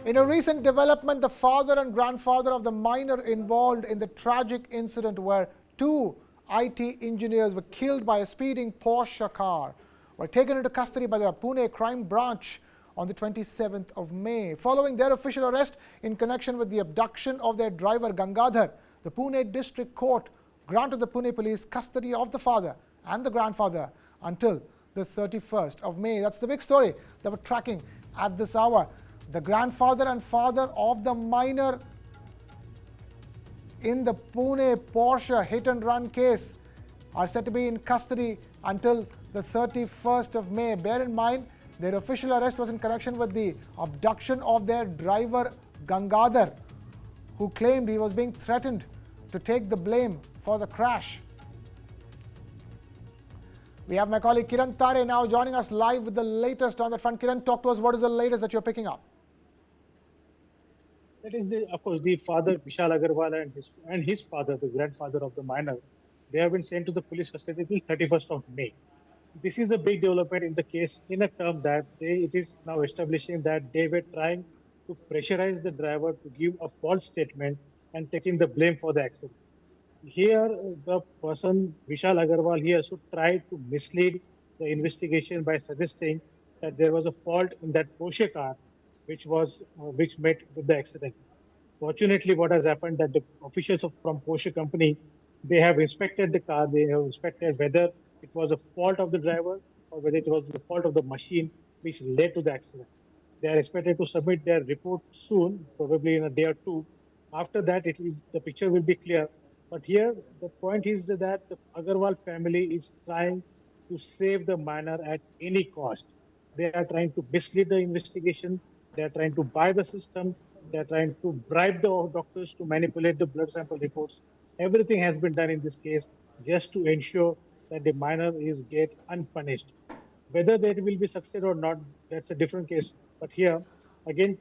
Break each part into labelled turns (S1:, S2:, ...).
S1: In a recent development, the father and grandfather of the minor involved in the tragic incident where two IT engineers were killed by a speeding Porsche car were taken into custody by the Pune crime branch on the 27th of May. Following their official arrest in connection with the abduction of their driver Gangadhar, the Pune District Court granted the Pune police custody of the father and the grandfather until the 31st of May. That's the big story that we're tracking at this hour. The grandfather and father of the minor in the Pune Porsche hit and run case are set to be in custody until the 31st of May. Bear in mind, their official arrest was in connection with the abduction of their driver Gangadhar, who claimed he was being threatened to take the blame for the crash. We have my colleague Kiran Tare now joining us live with the latest on that front. Kiran, talk to us. What is the latest that you're picking up?
S2: That is, of course, the father, Vishal Agarwal, and his father, the grandfather of the minor. They have been sent to the police custody till 31st of May. This is a big development in the case in a term that it is now establishing that they were trying to pressurize the driver to give a false statement and taking the blame for the accident. Here, the person, Vishal Agarwal, he also tried to mislead the investigation by suggesting that there was a fault in that Porsche car which met with the accident. Fortunately, what has happened that the officials from Porsche company, they have inspected the car, they have inspected whether it was a fault of the driver or whether it was the fault of the machine which led to the accident. They are expected to submit their report soon, probably in a day or two. After that, the picture will be clear. But here, the point is that the Agarwal family is trying to save the minor at any cost. They are trying to mislead the investigation. They are trying to buy the system. They are trying to bribe the doctors to manipulate the blood sample reports. Everything has been done in this case just to ensure that the minor is get unpunished. Whether that will be succeed or not, that's a different case. But here, again,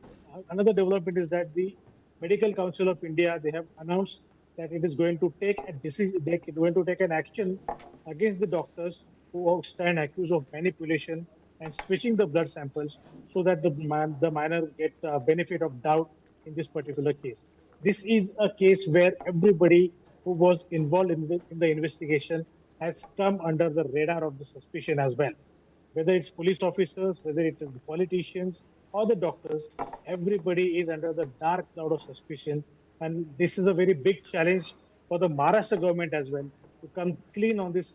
S2: another development is that the Medical Council of India, they have announced that it is going to take a decision, they're going to take an action against the doctors who stand accused of manipulation and switching the blood samples so that the minor get benefit of doubt in this particular case. This is a case where everybody who was involved in the investigation has come under the radar of the suspicion as well. Whether it's police officers, whether it is the politicians or the doctors, everybody is under the dark cloud of suspicion. And this is a very big challenge for the Maharashtra government as well to come clean on this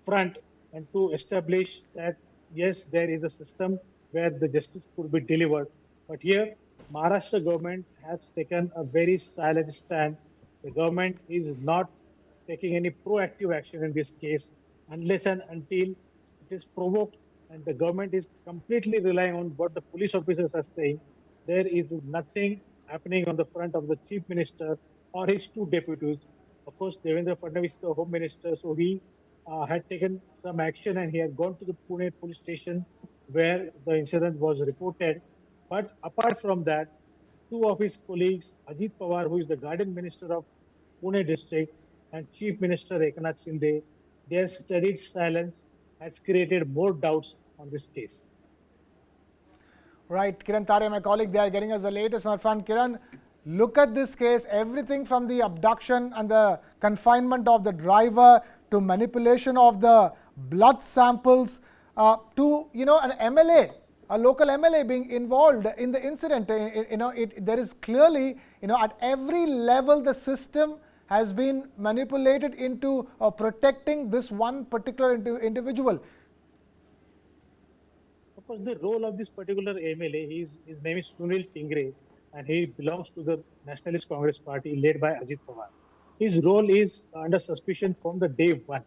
S2: front and to establish that, yes, there is a system where the justice could be delivered. But here, Maharashtra government has taken a very silent stand. The government is not taking any proactive action in this case unless and until it is provoked and the government is completely relying on what the police officers are saying. There is nothing happening on the front of the chief minister or his two deputies. Of course, Devendra Fadnavis, the home minister, so he had taken some action and he had gone to the Pune police station where the incident was reported. But apart from that, two of his colleagues, Ajit Pawar, who is the guardian minister of Pune district, and Chief Minister Eknath Shinde, their studied silence has created more doubts on this case.
S1: Right, Kiran Tare, my colleague, they are getting us the latest on front. Kiran, look at this case, everything from the abduction and the confinement of the driver to manipulation of the blood samples to, an MLA, a local MLA being involved in the incident. There is clearly, at every level the system has been manipulated into protecting this one particular individual.
S2: Of course, the role of this particular MLA, his name is Sunil Tingre, and he belongs to the Nationalist Congress Party led by Ajit Pawar. His role is under suspicion from the day one.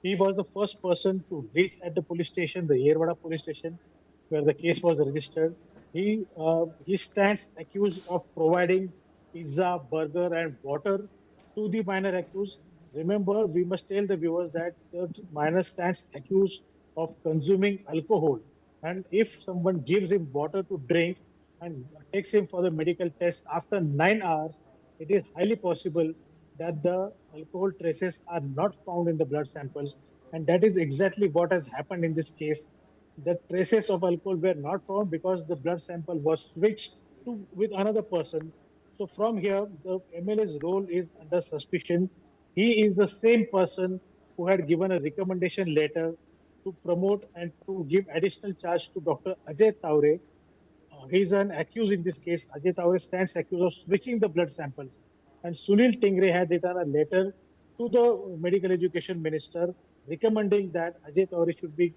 S2: He was the first person to reach at the police station, the Yerwada police station, where the case was registered. He stands accused of providing pizza, burger, and water to the minor accused. Remember, we must tell the viewers that the minor stands accused of consuming alcohol. And if someone gives him water to drink and takes him for the medical test after 9 hours, it is highly possible that the alcohol traces are not found in the blood samples. And that is exactly what has happened in this case. The traces of alcohol were not found because the blood sample was switched to with another person. So from here, the MLA's role is under suspicion. He is the same person who had given a recommendation letter to promote and to give additional charge to Dr. Ajay Taure. He is an accused in this case. Ajay Taure stands accused of switching the blood samples. And Sunil Tingre had written a letter to the medical education minister recommending that Ajay Taure should be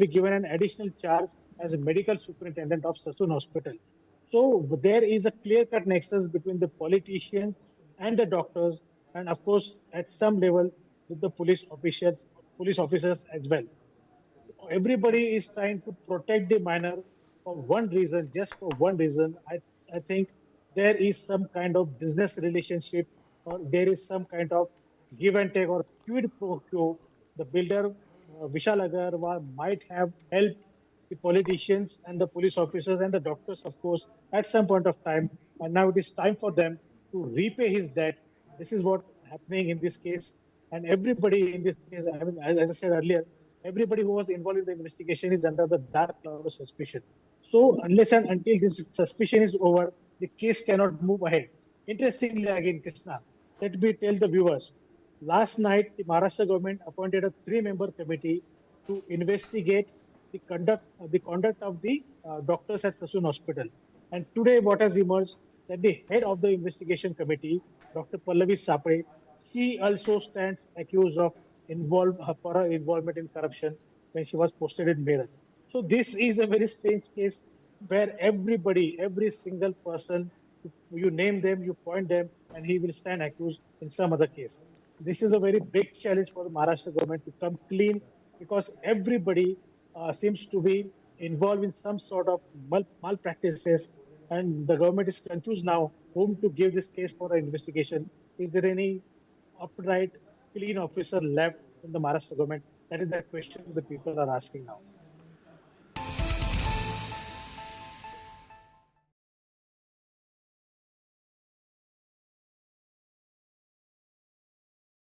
S2: given an additional charge as a medical superintendent of Sassoon Hospital. So there is a clear-cut nexus between the politicians and the doctors, and of course, at some level, with the police officers as well. Everybody is trying to protect the minor for one reason, just for one reason. I think there is some kind of business relationship, or there is some kind of give and take or quid pro quo. The builder, Vishal Agarwal, might have helped the politicians and the police officers and the doctors, of course, at some point of time. And now it is time for them to repay his debt. This is what happening in this case. And everybody in this case, I mean, as I said earlier, everybody who was involved in the investigation is under the dark cloud of suspicion. So unless and until this suspicion is over, the case cannot move ahead. Interestingly, again, Krishna, let me tell the viewers. Last night, the Maharashtra government appointed a three-member committee to investigate the conduct of the doctors at Sassoon Hospital. And today, what has emerged that the head of the investigation committee, Dr. Pallavi Sapre, she also stands accused of for her involvement in corruption when she was posted in Meerut. So this is a very strange case where everybody, every single person, you name them, you point them, and he will stand accused in some other case. This is a very big challenge for the Maharashtra government to come clean because everybody seems to be involved in some sort of malpractices, and the government is confused now whom to give this case for an investigation. Is there any upright, clean officer left in the Maharashtra government? That is the question the people are asking now.